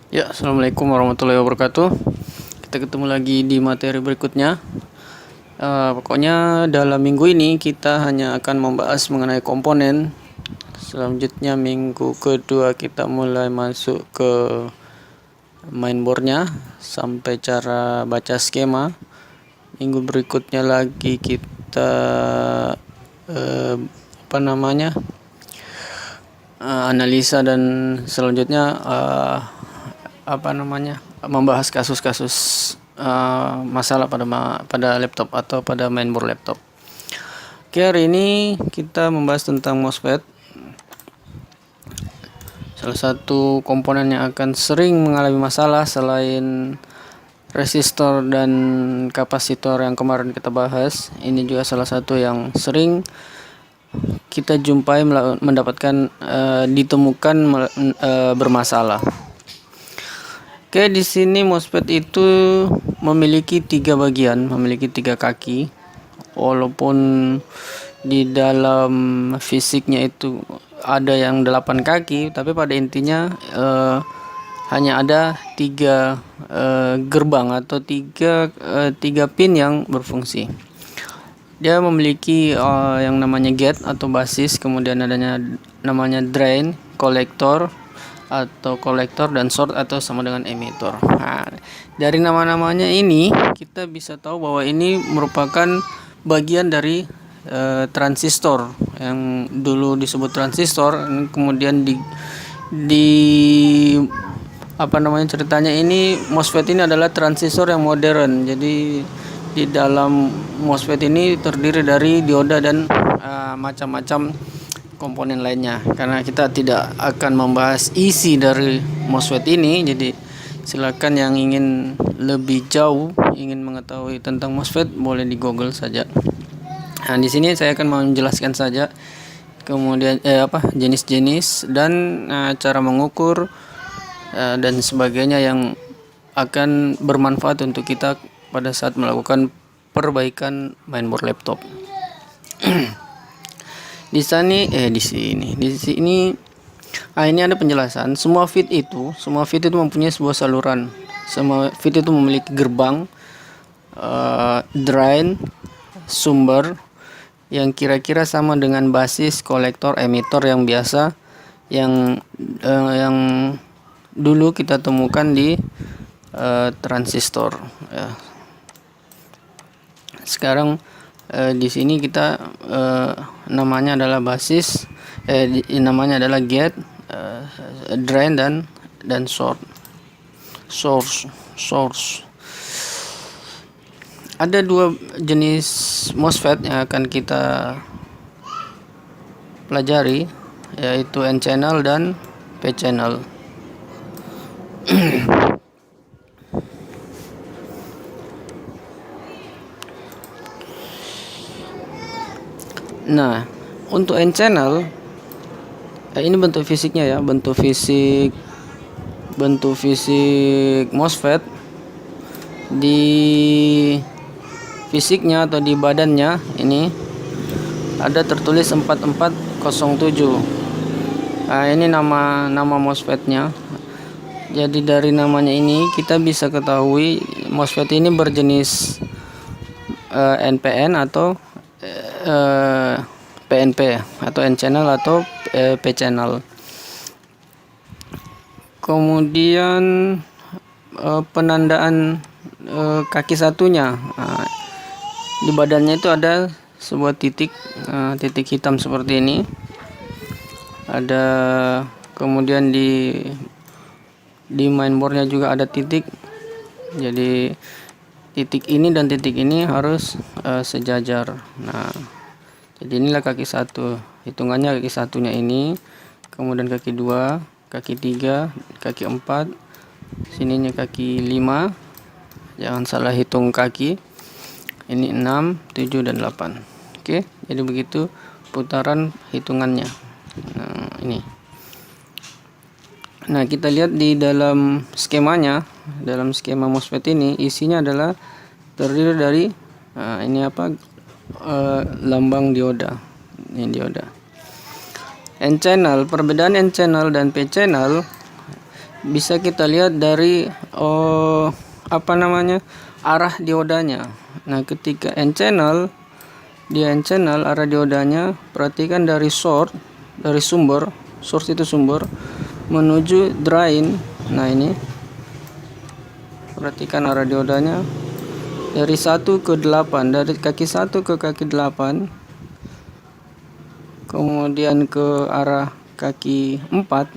Ya, assalamualaikum warahmatullahi wabarakatuh. Kita ketemu lagi di materi berikutnya. Pokoknya dalam minggu ini kita hanya akan membahas mengenai komponen. Selanjutnya minggu kedua kita mulai masuk ke mainboardnya sampai cara baca skema. Minggu berikutnya lagi kita analisa, dan selanjutnya membahas kasus-kasus masalah pada laptop atau pada mainboard laptop. Oke, hari ini kita membahas tentang MOSFET. Salah satu komponen yang akan sering mengalami masalah selain resistor dan kapasitor yang kemarin kita bahas, ini juga salah satu yang sering kita jumpai mendapatkan ditemukan bermasalah. Oke, di sini MOSFET itu memiliki 3 bagian, memiliki 3 kaki. Walaupun di dalam fisiknya itu ada yang 8 kaki, tapi pada intinya hanya ada 3 gerbang atau 3 pin yang berfungsi. Dia memiliki yang namanya gate atau basis, kemudian adanya namanya drain, kolektor atau kolektor, dan short atau sama dengan emitor. Nah, dari nama-namanya ini kita bisa tahu bahwa ini merupakan bagian dari transistor yang dulu disebut transistor, kemudian ceritanya ini MOSFET ini adalah transistor yang modern. Jadi di dalam MOSFET ini terdiri dari dioda dan macam-macam komponen lainnya. Karena kita tidak akan membahas isi dari MOSFET ini, jadi silakan yang ingin lebih jauh, ingin mengetahui tentang MOSFET, boleh di Google saja. Nah, di sini saya akan menjelaskan saja kemudian jenis-jenis dan cara mengukur dan sebagainya yang akan bermanfaat untuk kita pada saat melakukan perbaikan mainboard laptop. Di sini ini ada penjelasan. Semua fit itu mempunyai sebuah saluran. Semua fit itu memiliki gerbang, drain, sumber yang kira-kira sama dengan basis, kolektor, emitor yang biasa yang dulu kita temukan di transistor. Sekarang di sini kita namanya adalah basis, namanya adalah gate, drain dan source. Ada 2 jenis MOSFET yang akan kita pelajari, yaitu N channel dan P channel. Nah, untuk N channel ini bentuk fisiknya ya, bentuk fisik MOSFET. Di fisiknya atau di badannya ini ada tertulis 4407. Nah, ini nama MOSFET-nya. Jadi dari namanya ini kita bisa ketahui MOSFET ini berjenis NPN atau PNP atau N channel atau P channel. Kemudian penandaan kaki satunya, di badannya itu ada sebuah titik hitam seperti ini. Ada kemudian di mainboardnya juga ada titik. Jadi titik ini dan titik ini harus sejajar. Nah, jadi inilah kaki 1. Hitungannya kaki satunya ini, kemudian kaki 2, kaki 3, kaki 4, sininya kaki 5. Jangan salah hitung kaki. Ini 6, 7 dan 8. Oke, jadi begitu putaran hitungannya. Nah, ini. Nah, kita lihat di dalam skemanya. Dalam skema MOSFET ini isinya adalah terdiri dari lambang dioda. Ini dioda. N channel, perbedaan N channel dan P channel bisa kita lihat dari arah diodanya. Nah, ketika N channel, arah diodanya, perhatikan dari sumber, source itu sumber, menuju drain. Nah, ini perhatikan arah diodanya dari 1 ke 8, dari kaki 1 ke kaki 8, kemudian ke arah kaki 4,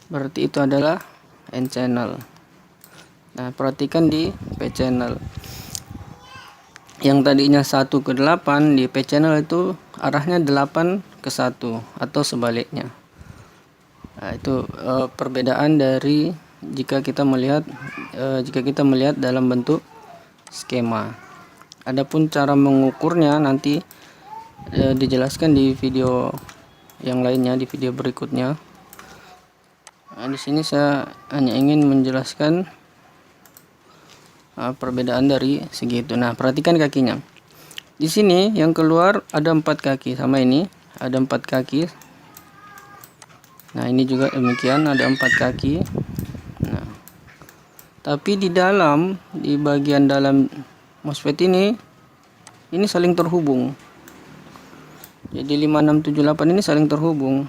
berarti itu adalah N channel. Nah, perhatikan di P channel yang tadinya 1 ke 8, di P channel itu arahnya 8 ke 1 atau sebaliknya. Nah, itu perbedaan dari jika kita melihat dalam bentuk skema. Adapun cara mengukurnya nanti dijelaskan di video yang lainnya, di video berikutnya. Nah, di sini saya hanya ingin menjelaskan perbedaan dari segi itu. Nah, perhatikan kakinya. Di sini yang keluar ada 4 kaki, sama ini ada 4 kaki. Nah, ini juga demikian, ada 4 kaki. Nah, tapi di bagian dalam MOSFET ini saling terhubung. Jadi 5678 ini saling terhubung.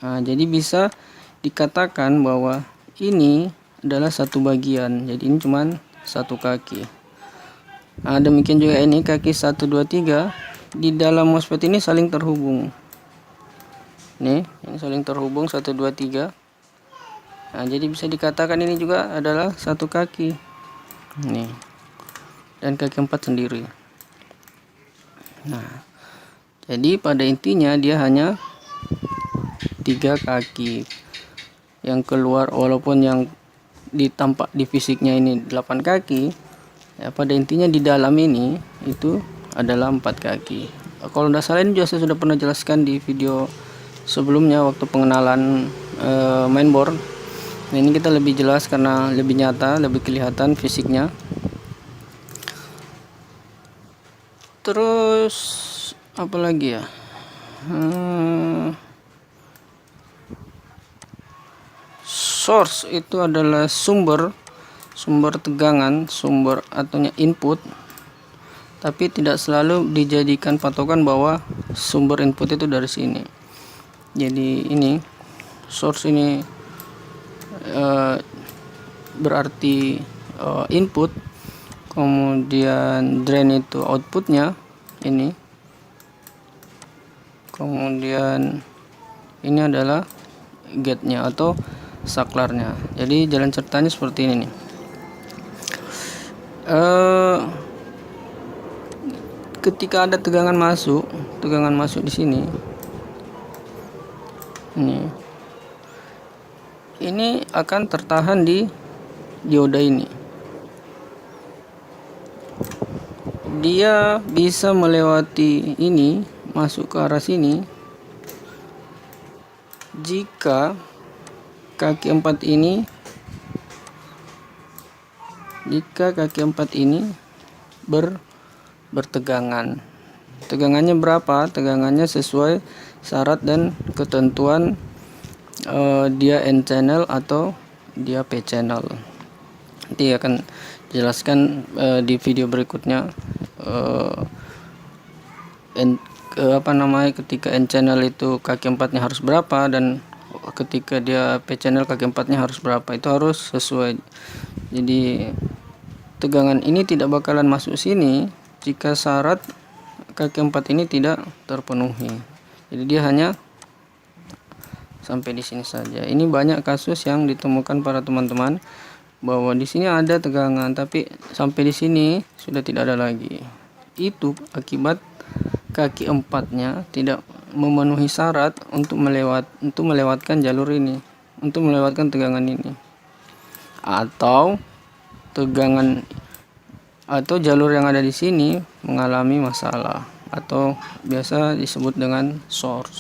Nah, jadi bisa dikatakan bahwa ini adalah satu bagian. Jadi ini cuman satu kaki. Nah, demikian juga ini kaki 1 2 3 di dalam MOSFET ini saling terhubung. Ini saling terhubung 1 2 3. Nah, jadi bisa dikatakan ini juga adalah satu kaki. Nih. Dan kaki 4 sendiri. Nah, jadi pada intinya dia hanya 3 kaki yang keluar, walaupun yang ditampak di fisiknya ini 8 kaki, ya pada intinya di dalam ini itu adalah 4 kaki. Kalau tidak salah ini juga saya sudah pernah jelaskan di video sebelumnya waktu pengenalan mainboard. Nah, ini kita lebih jelas karena lebih nyata, lebih kelihatan fisiknya. Terus apa lagi ya? Source itu adalah sumber tegangan, sumber atau input, tapi tidak selalu dijadikan patokan bahwa sumber input itu dari sini. Jadi ini source ini berarti input, kemudian drain itu outputnya ini, kemudian ini adalah gate-nya atau saklarnya. Jadi jalan ceritanya seperti ini nih. Ketika ada tegangan masuk di sini, ini akan tertahan di dioda ini. Dia bisa melewati ini, masuk ke arah sini jika kaki 4 ini bertegangan. Tegangannya berapa? Tegangannya sesuai syarat dan ketentuan dia N channel atau dia P channel. Nanti akan jelaskan di video berikutnya ketika N channel itu kaki 4-nya harus berapa, dan ketika dia P channel kaki 4-nya harus berapa. Itu harus sesuai. Jadi tegangan ini tidak bakalan masuk sini jika syarat kaki 4 ini tidak terpenuhi. Jadi dia hanya sampai di sini saja. Ini banyak kasus yang ditemukan para teman-teman bahwa di sini ada tegangan tapi sampai di sini sudah tidak ada lagi. Itu akibat kaki 4-nya tidak memenuhi syarat untuk melewatkan jalur ini, untuk melewatkan tegangan ini. Atau jalur yang ada di sini mengalami masalah, atau biasa disebut dengan short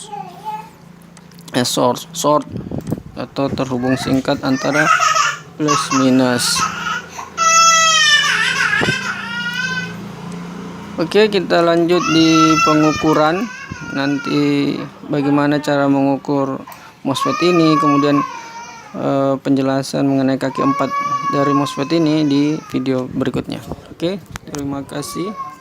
atau terhubung singkat antara plus minus. Oke, kita lanjut di pengukuran. Nanti bagaimana cara mengukur MOSFET ini, kemudian penjelasan mengenai kaki 4 dari MOSFET ini di video berikutnya. Oke, terima kasih.